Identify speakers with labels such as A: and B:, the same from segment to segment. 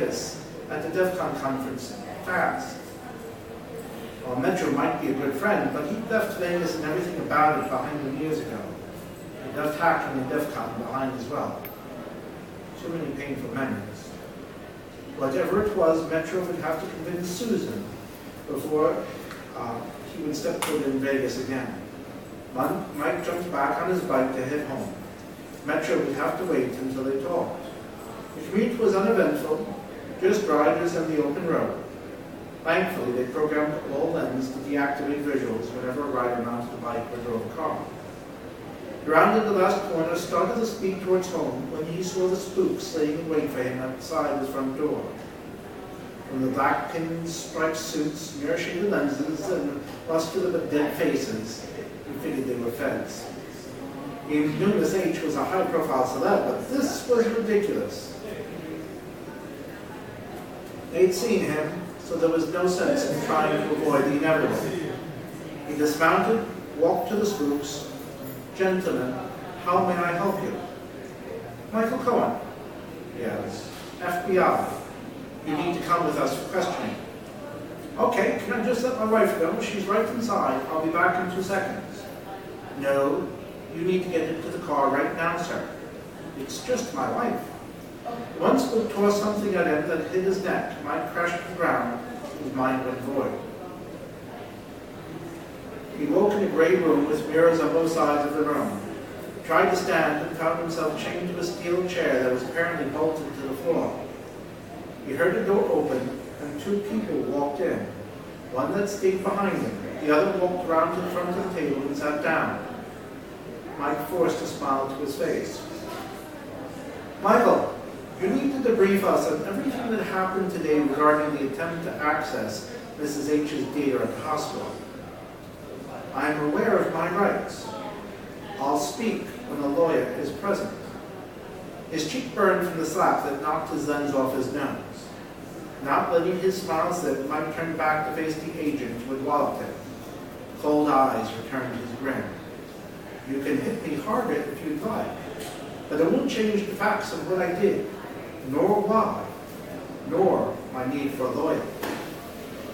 A: Vegas at the DEFCON conference fast. Well, Metro might be a good friend, but he left Vegas and everything about it behind him years ago. He left hacking and DEFCON behind as well. So many painful memories. Whatever it was, Metro would have to convince Susan before he would step foot in Vegas again. Mike jumped back on his bike to head home. Metro would have to wait until they talked. The commute was uneventful, just riders and the open road. Thankfully, they programmed all lenses to deactivate visuals whenever a rider mounted a bike or drove a car. He rounded the last corner, started to speed towards home when he saw the spooks laying in wait for him outside his front door. From the black pinstripe suits, mirror-shaded lenses, and muscular but dead faces, he figured they were feds. He knew Miss H was a high-profile celeb, but this was ridiculous. They'd seen him, so there was no sense in trying to avoid the inevitable. He dismounted, walked to the spooks. "Gentlemen, how may I help you?" "Michael Cohen." "Yes." "FBI. You need to come with us for questioning." "Okay, can I just let my wife know? She's right inside. I'll be back in 2 seconds." "No, you need to get into the car right now, sir." "It's just my wife." One spook tore something at him that hit his neck. Mike crashed to the ground. His mind went void. He woke in a gray room with mirrors on both sides of the room. He tried to stand and found himself chained to a steel chair that was apparently bolted to the floor. He heard a door open and 2 people walked in. One that stayed behind him. The other walked around to the front of the table and sat down. Mike forced a smile to his face. "Michael, you need to debrief us on everything that happened today regarding the attempt to access Mrs. H's data at the hospital." "I am aware of my rights. I'll speak when the lawyer is present." His cheek burned from the slap that knocked his lens off his nose. Not letting his smile slip, Mike turned back to face the agent who had walloped him. Cold eyes returned his grin. "You can hit me harder if you'd like, but it won't change the facts of what I did, nor why, nor my need for a lawyer."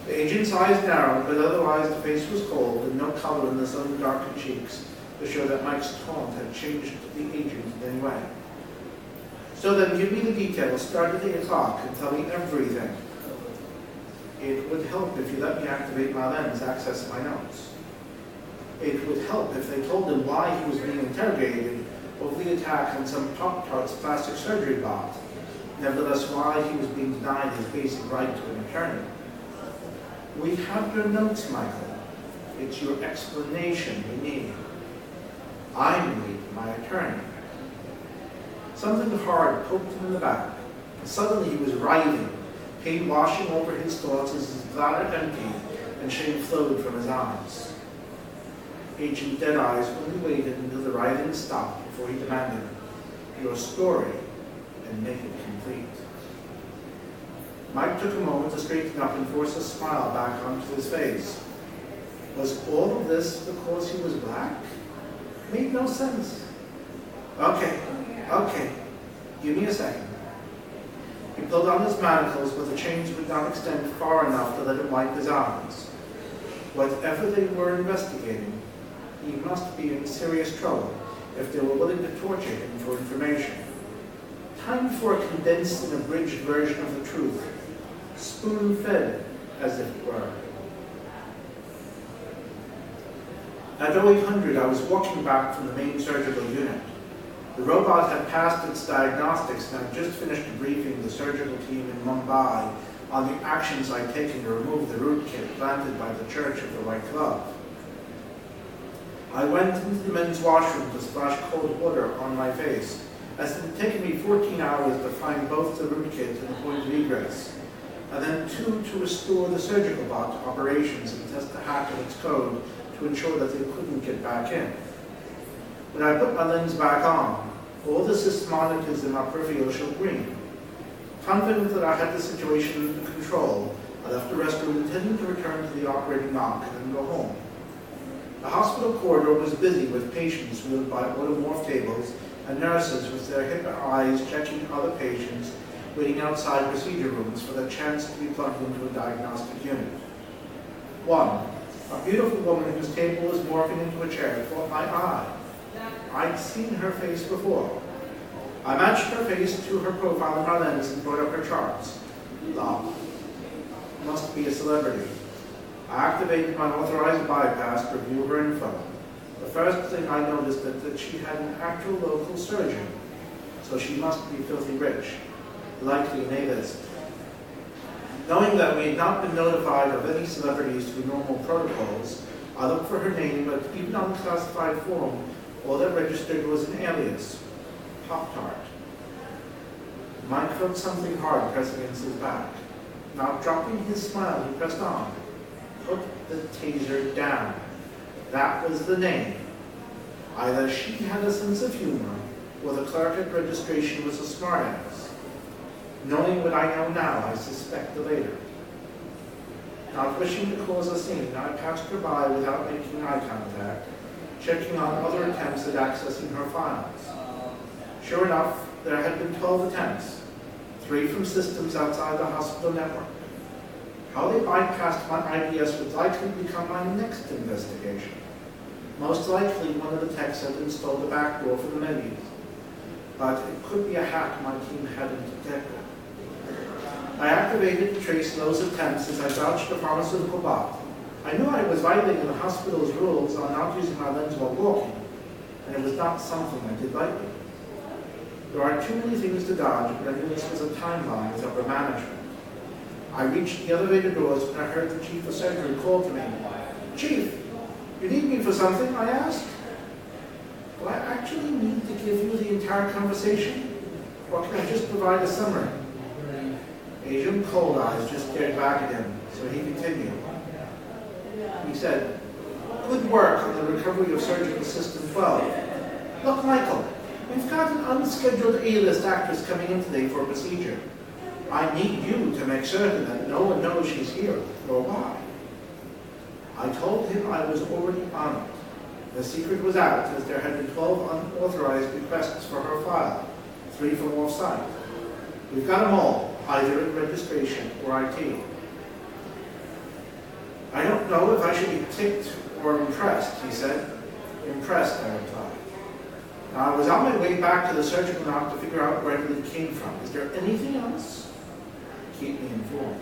A: The agent's eyes narrowed, but otherwise the face was cold and no color in the sun-darkened cheeks to show that Mike's taunt had changed the agent in any way. "So then give me the details. Start at 8 o'clock and tell me everything." "It would help if you let me activate my lens, access my notes." "It would help if they told him why he was being interrogated over the attack on some Pop-Tarts plastic surgery bot. Nevertheless, why he was being denied his basic right to an attorney." "We have your notes, Michael. It's your explanation we need." "I need my attorney." Something hard poked him in the back. Suddenly he was writhing, pain washing over his thoughts as his bladder emptied and shame flowed from his eyes. Agent Deadeyes only waited until the writhing stopped before he demanded, "Your story, and make it complete." Mike took a moment to straighten up and force a smile back onto his face. Was all of this because he was black? Made no sense. Okay, give me a second." He pulled on his manacles, but the chains would not extend far enough to let him wipe his eyes. Whatever they were investigating, he must be in serious trouble if they were willing to torture him for information. Time for a condensed and abridged version of the truth, spoon-fed, as if it were. At 0800, I was walking back from the main surgical unit. The robot had passed its diagnostics and had just finished briefing the surgical team in Mumbai on the actions I'd taken to remove the rootkit planted by the Church of the White Glove. I went into the men's washroom to splash cold water on my face, as it had taken me 14 hours to find both the rootkit and the point of egress, and then 2 to restore the surgical bot to operations and test the hack of its code to ensure that they couldn't get back in. When I put my lens back on, all the system monitors in my peripheral showed green. Confident that I had the situation under control, I left the restroom intending to return to the operating knock and then go home. The hospital corridor was busy with patients wheeled by automorph tables and nurses with their hip eyes checking other patients waiting outside procedure rooms for their chance to be plugged into a diagnostic unit. One, a beautiful woman whose table was morphing into a chair caught my eye. I'd seen her face before. I matched her face to her profile in my lens and brought up her charts. Laughed. Must be a celebrity. I activated my authorized bypass to review her info. The first thing I noticed is that she had an actual local surgeon, so she must be filthy rich, likely an A-list. Knowing that we had not been notified of any celebrities through normal protocols, I looked for her name, but even on the classified form, all that registered was an alias, Pop-Tart. Mike felt something hard pressing against his back. Not dropping his smile, he pressed on. Put the taser down. That was the name. Either she had a sense of humor, or the clerk at registration was a smartass. Knowing what I know now, I suspect the later. Not wishing to cause a scene, I passed her by without making eye contact, checking on other attempts at accessing her files. Sure enough, there had been 12 attempts, 3 from systems outside the hospital network. How they bypassed my IDS would likely become my next investigation. Most likely, one of the techs had installed a backdoor for the menus, but it could be a hack my team hadn't detected. I activated to trace those attempts as I dodged a pharmaceutical bot. I knew I was violating the hospital's rules on not using my lens while walking, and it was not something I did lightly. There are too many things to dodge, but I knew this was a time bomb with upper management. I reached the elevator doors when I heard the chief of surgery call to me. Chief, you need me for something? I asked. Do I actually need to give you the entire conversation? Or can I just provide a summary? Asian cold eyes just stared back at him, so he continued. He said, good work on the recovery of surgical system 12. Look, Michael, we've got an unscheduled A-list actress coming in today for a procedure. I need you to make certain that no one knows she's here, or why. I told him I was already on it. The secret was out, as there had been 12 unauthorized requests for her file, 3 from off-site. We've got them all, either at registration or IT. I don't know if I should be ticked or impressed, he said. Impressed, I replied. Now, I was on my way back to the surgical knock to figure out where it came from. Is there anything else? Keep me informed.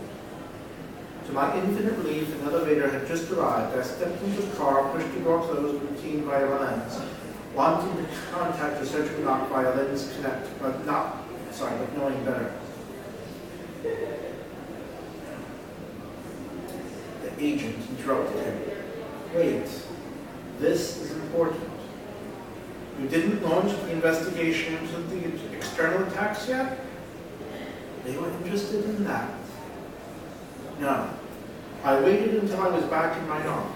A: To my infinite relief, an elevator had just arrived. I stepped into the car, pushed the door closed, routine via a lens, wanting to contact the surgical knock via Lens Connect, but knowing better. The agent interrupted him. Wait, this is important. You didn't launch the investigation into the external attacks yet? They were interested in that. No. I waited until I was back in my knock.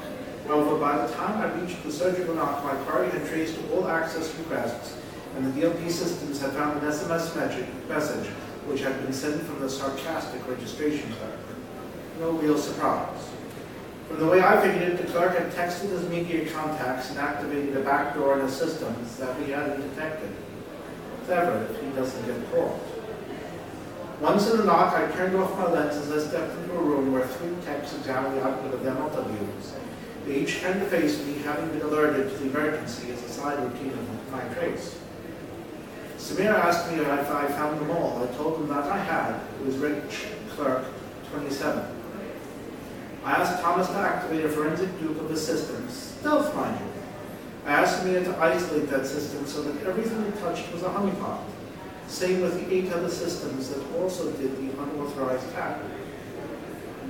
A: However, by the time I reached the surgical knock, my query had traced all access requests, and the DLP systems had found an SMS message which had been sent from the sarcastic registration clerk. No real surprise. From the way I figured it, the clerk had texted his media contacts and activated a backdoor in the systems that we hadn't detected. Clever if he doesn't get caught. Once in the knock, I turned off my lens as I stepped into a room where 3 techs examined the output of their multi-views. They each turned to face me, having been alerted to the emergency as a side routine of my trace. Samir asked me if I found them all. I told him that I had. It was Rich Clerk 27. I asked Thomas to activate a forensic dupe of the system, stealth mind you. I asked Samir to isolate that system so that everything it touched was a honeypot. Same with the 8 other systems that also did the unauthorized tap.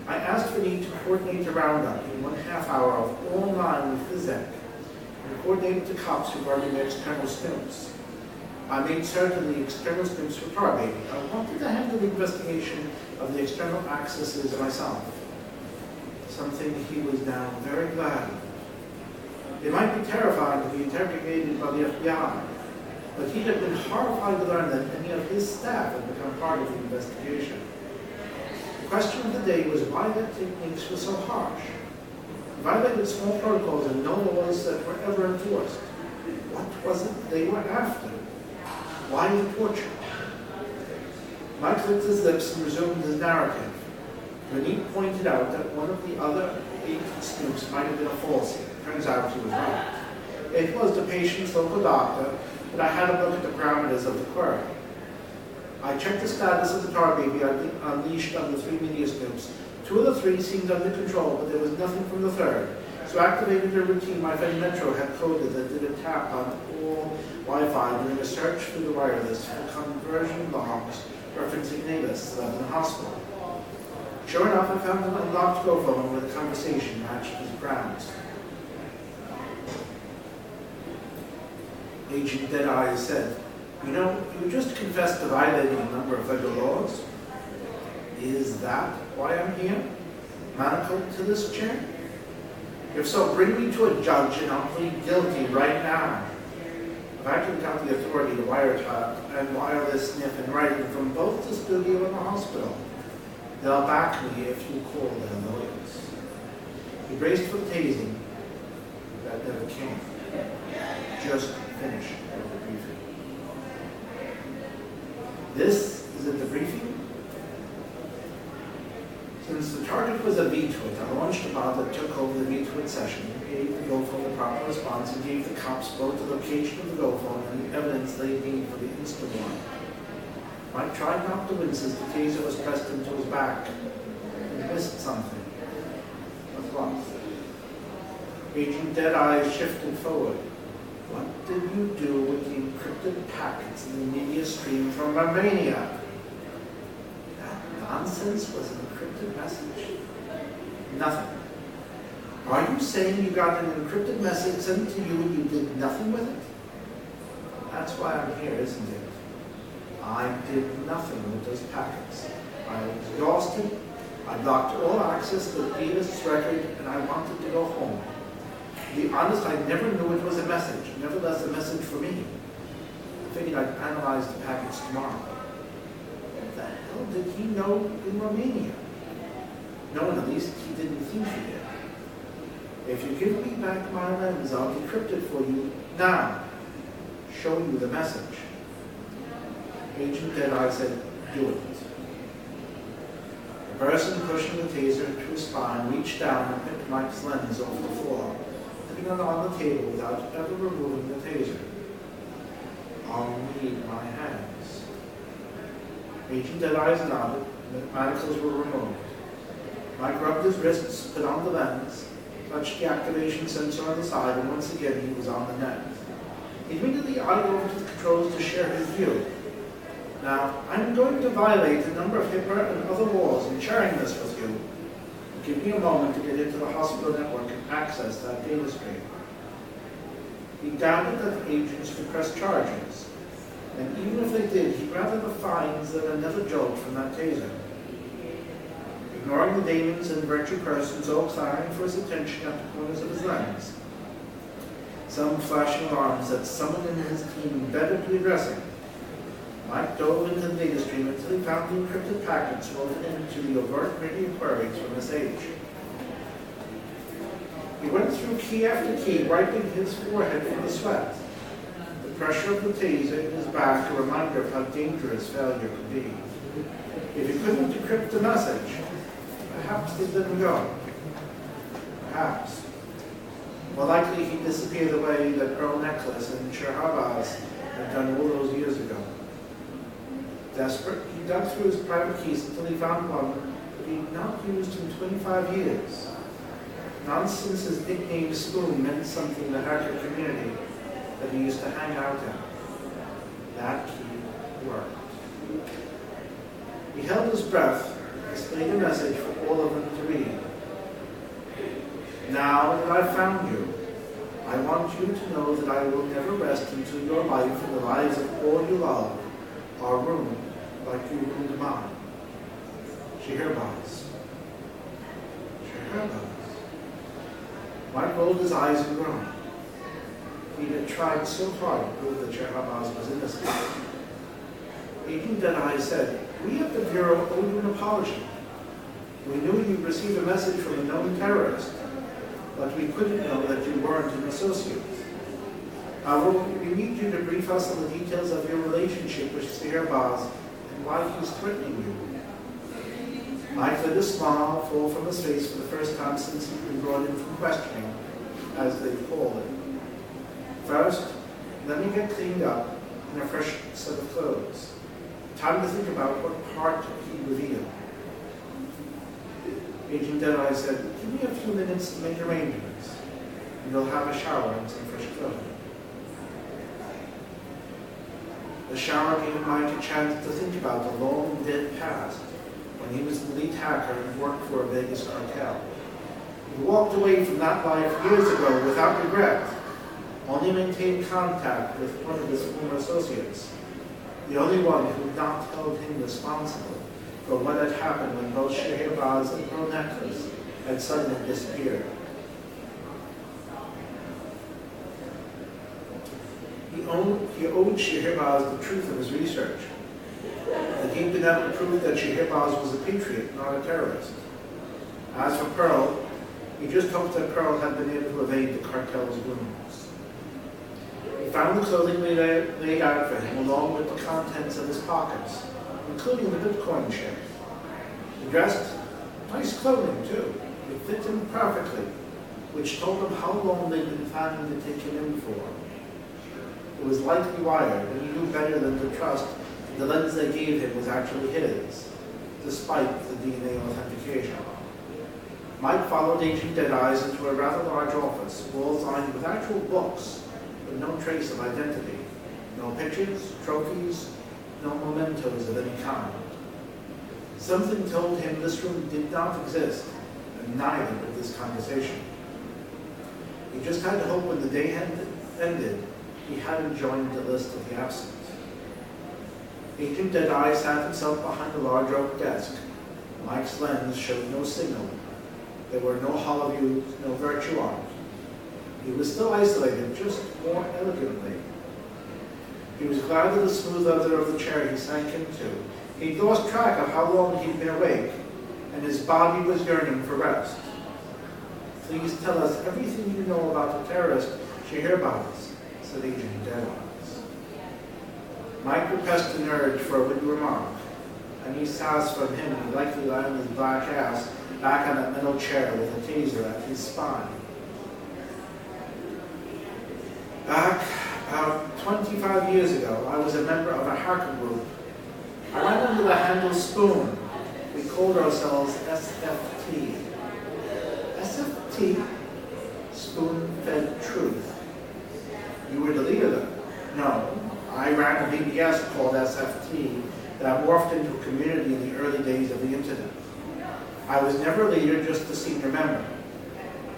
A: I asked for need to coordinate a roundup in 1/2 hour of all 9 with Physec and coordinate with the cops regarding the external snoops. I made certain the external snoops were targeted. I wanted to handle the investigation of the external accesses myself. Something he was now very glad of. It might be terrifying to be interrogated by the FBI, but he had been horrified to learn that any of his staff had become part of the investigation. The question of the day was why their techniques were so harsh. Violated small protocols and no laws that were ever enforced. What was it they were after? Why the torture? Mike licked his lips and resumed his narrative. Renee pointed out that one of the other 8 snoops might have been a falsie. Turns out he was right. It was the patient's local doctor, but I had a look at the parameters of the query. I checked the status of the tar baby unleashed on the 3 media snoops. 2 of the 3 seemed under control, but there was nothing from the 3rd. So I activated a routine my friend Metro had coded that did a tap on all Wi-Fi during a search through the wireless for conversion logs referencing neighbors that lived in the hospital. Sure enough, I found an unlocked go phone where the conversation matched his grounds. Agent Deadeye said, "You know, you just confessed to violating a number of federal laws. Is that why I'm here? Manacled to this chair? If so, bring me to a judge and I'll plead guilty right now. If I can count the authority to wiretap and wireless sniff in writing from both the studio and the hospital, they'll back me if you call their lawyers." He braced for tasing. That never came. Just finished the briefing. This is a debriefing? Since the target was a VTwit, I launched a bot that took over the VTwit session, gave the GoPhone the proper response, and gave the cops both the location of the GoPhone and the evidence they need for the instant warrant. Mike tried not to wince as the taser was pressed into his back. He missed something. What was? Agent Deadeye shifted forward. What did you do with the encrypted packets in the media stream from Armenia? That nonsense was an encrypted message? Nothing. Are you saying you got an encrypted message sent to you and you did nothing with it? That's why I'm here, isn't it? I did nothing with those packets. I was exhausted. I blocked all access to the pianist's record and I wanted to go home. To be honest, I never knew it was a message, nevertheless a message for me. I figured I'd analyze the packets tomorrow. What the hell did he know in Romania? No one, at least he didn't think he did. If you give me back my lens, I'll decrypt it for you now. Show you the message. Agent Deadeye said, do it. The person pushing the taser to his spine reached down and picked Mike's lens off the floor, putting it on the table without ever removing the taser. I'll need my hands. Agent Deadeye's nodded, and the manacles were removed. Mike rubbed his wrists, put on the lens, touched the activation sensor on the side, and once again he was on the net. He immediately eyed over to the controls to share his view. Now, I'm going to violate a number of HIPAA and other laws in sharing this with you. Give me a moment to get into the hospital network and access that data stream. He doubted that the agents could press charges, and even if they did, he'd rather the fines than another jolt from that taser. Ignoring the demons and virtue persons all clamoring for his attention at the corners of his lens, some flashing alarms that someone in his team better be addressing, Mike dove into the data stream until he found the encrypted packets woven into the overt radio queries from SH. He went through key after key, wiping his forehead from the sweat. The pressure of the taser in his back, a reminder of how dangerous failure could be. If he couldn't decrypt the message, perhaps they didn't go. Perhaps. More likely he'd disappear the way that Pearl Necklace and Shahbaz had done all those years ago. Desperate, he dug through his private keys until he found one that he'd not used in 25 years. Not since his nickname Spoon meant something in the hacker community that he used to hang out in. That key worked. He held his breath, displayed a message for all of them to read. Now that I've found you, I want you to know that I will never rest until your life and the lives of all you love are ruined like you ruined mine. Shahbaz. Shahbaz. Mike rolled his eyes and groaned. He had tried so hard to prove that Shahbaz was innocent. Agent Deadeye said, "We at the Bureau owe you an apology. We knew you'd received a message from a known terrorist, but we couldn't know that you weren't an associate. However, we need you to brief us on the details of your relationship with Shahbaz and why he's threatening you. Mike let a smile fall from his face for the first time since he'd been brought in from questioning, as they call it. First, let me get cleaned up in a fresh set of clothes. Time to think about what part he'd reveal. Agent Deadeye said, give me a few minutes to make arrangements, and you'll have a shower and some fresh clothing. The shower gave Mike a chance to think about the long dead past when he was the lead hacker and worked for a Vegas cartel. He walked away from that life years ago without regret, only maintained contact with one of his former associates, the only one who had not held him responsible for what had happened when both Scheherazade and Pearl Necklace had suddenly disappeared. He owed Scheherazade the truth of his research, that he'd been able to prove that Scheherazade was a patriot, not a terrorist. As for Pearl, he just hoped that Pearl had been able to evade the cartel's wounds. He found the clothing laid out for him, along with the contents of his pockets, including the Bitcoin chip. He dressed nice clothing, too. It fit him perfectly, which told him how long they'd been planning to take him in for. It was lightly wired, and he knew better than to trust that the lens they gave him was actually his, despite the DNA authentication. Mike followed Agent Deadeye's into a rather large office, walls lined with actual books, but no trace of identity. No pictures, trophies, no mementos of any kind. Something told him this room did not exist, and neither did this conversation. He just had to hope when the day ended, he hadn't joined the list of the absent. Agent Deadeye sat himself behind a large oak desk. Mike's lens showed no signal. There were no hollow views, no virtue on it. He was still isolated, just more elegantly. He was glad of the smooth leather of the chair he sank into. He'd lost track of how long he'd been awake, and his body was yearning for rest. Please tell us everything you know about the terrorist Scheherazade, said Agent Deadeye. Mike repressed an urge for a witty remark. Any sass from him would likely lie on his black ass back on that metal chair with a taser at his spine. Back about 25 years ago, I was a member of a hacker group. I went under the handle Spoon. We called ourselves SFT. SFT? Spoon-fed truth. You were the leader then? No. I ran a BBS called SFT that morphed into a community in the early days of the internet. I was never a leader, just a senior member.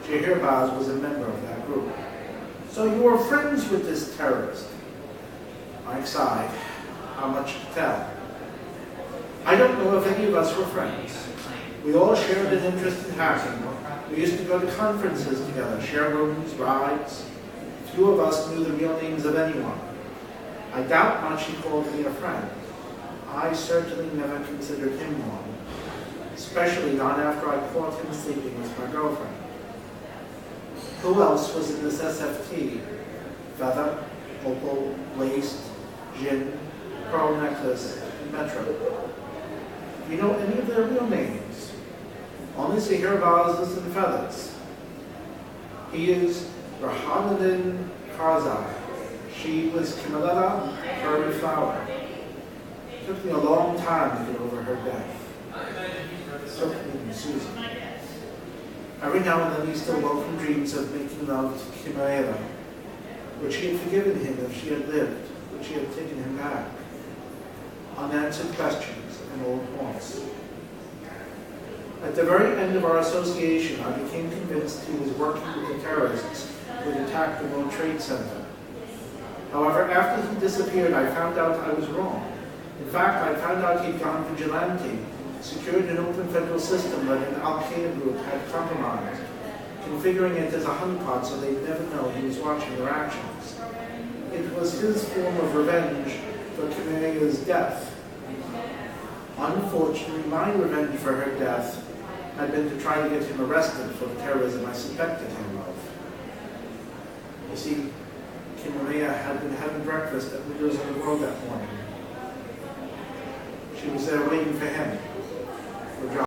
A: Scheherazade was a member of that group. So you were friends with this terrorist? Mike sighed. How much to tell? I don't know if any of us were friends. We all shared an interest in hacking. We used to go to conferences together, share rooms, rides. Few of us knew the real names of anyone. I doubt much he called me a friend. I certainly never considered him one, especially not after I caught him sleeping with my girlfriend. Who else was in this SFT? Feather, Opal, Waste, Gin, Pearl Necklace, and Metro. Do you know any of their real names? Only Scheherazade and Feathers. He is Rahanuddin Karzai. She was Camilletta Furry Flower. It took me a long time to get over her death. So did Susan. Every now and then he still woke from dreams of making love to Camilletta, which he had forgiven him if she had lived, which she had taken him back. Unanswered questions and old haunts. At the very end of our association, I became convinced he was working with the terrorists who had attacked the World Trade Center. However, after he disappeared, I found out I was wrong. In fact, I found out he'd gone vigilante, secured an open federal system that an Al-Qaeda group had compromised, configuring it as a honeypot so they'd never know he was watching their actions. It was his form of revenge for Kameya's death. Unfortunately, my revenge for her death had been to try to get him arrested for the terrorism I suspected him of. You see, Kameya had been having breakfast at Leaders of the World that morning. She was there waiting for him.